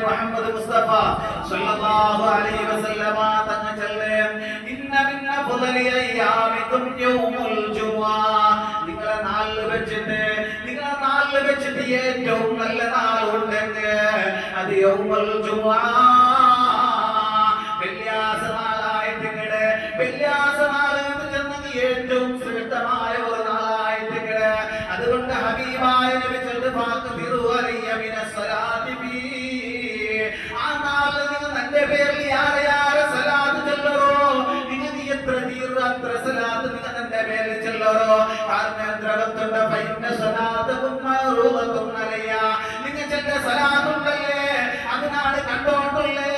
മുഹമ്മദ് മുസ്തഫ സല്ലല്ലാഹു അലൈഹി വസല്ലമ തങ്ങൾ ചൊല്ലേ ഇന്ന മിൻ അഫ്ളലി അയ്യാമികും യൗമുൽ ജുമുഅ നിങ്ങളെ നാളിൽ വെച്ചിട്ട് ഏറ്റവും നല്ല നാൾ ഉണ്ടെങ്കിൽ അത് യൗമുൽ ജുമുഅ വെള്ളിയാഴ്ച നാളായിട്ടിങ്ങടെ വെള്ളിയാഴ്ച നാളിൽ ചെന്നെങ്കിൽ ഏറ്റവും ശ്രേഷ്ഠമായ ഒരു നാളായിട്ടിങ്ങടെ അതുകൊണ്ട് ഹബീബായ നബി ഫാഖിറു അലയ്യ മിനസ്സലാത്തി ഫീ ആ നാളിൽ നിങ്ങൾ എൻ്റെ പേരിൽ യാരെ സലാത്ത് ചൊല്ലറോ നിങ്ങൾ എത്ര അത്ര സലാത്ത് നിങ്ങൾ എൻ്റെ പേരിൽ ചൊല്ലറോ കാരണം ദ്രവത്തുണ്ട് ഫൈന സലാത്തും മഅറൂദത്തും അലയ്യ നിങ്ങൾ ചെല്ല സലാത്തുണ്ടല്ലേ അതിനാണ് കണ്ടോണ്ടുള്ളേ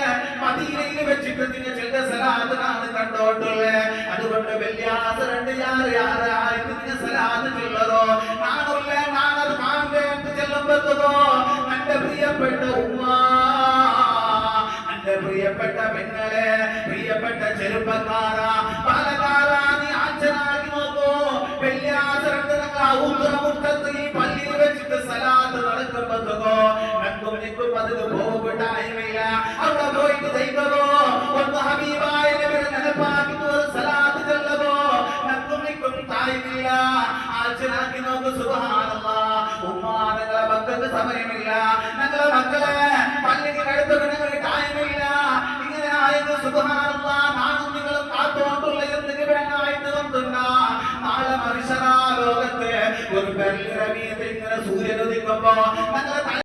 മദീനയിൽ വെച്ചിട്ട് നിങ്ങൾ ചെല്ല സലാത്തിനാണ് കണ്ടോണ്ടുള്ളേ അതുകൊണ്ട് വെള്ളിയാഴ്ച രണ്ട് യാറായിട്ട് നിങ്ങൾ സലാത്ത് ചൊല്ലറോ നാണുള്ളേ നാണത് കാണുമ്പോ ചെല്ലുമ്പോ എന്റെ പ്രിയപ്പെട്ട ഉമ്മ എന്റെ പ്രിയപ്പെട്ട പെങ്ങളെ പ്രിയപ്പെട്ട ചെറുപ്പക്കാര പാലക്കാര നീ ആച്ചനാക്കി നോക്കൂ വെള്ളിയാഴ്ച മുട്ടത്ത് ഈ പള്ളിയിൽ വെച്ചിട്ട് സലാത്ത് നടക്കുമ്പോ നക്കും നിക്കും പതുക്കെ പോകും ടൈമില്ല അവിടെ പോയിട്ട് ദൈവമോ ഒന്ന് ഹബീബായ നബിയെ നെനപ്പാക്കിട്ട് ഒരു സലാത്ത് ചൊല്ലതോ നക്കും നിക്കും ടൈമില്ല ആച്ചനാക്കി നോക്കൂ സുബ്ഹാനല്ലാഹ് ഉമ്മ നിങ്ങളെ മക്കൾക്ക് സമയമില്ല നിങ്ങളെ മക്കളെ പള്ളിക്ക് അടുത്ത് ടൈമില്ല ഇങ്ങനെ ആയത് സുബ്ഹാനല്ലാഹ് നാളും നിങ്ങളും കാത്തോണ്ടുള്ള എന്തിനു വേണ്ടായിട്ട് വന്നില്ല നാളെ മനുഷ്യരാ ലോകത്ത് ഒരു ഇങ്ങനെ സൂര്യൻ ഉദിക്കുമ്പോ ഞങ്ങളെ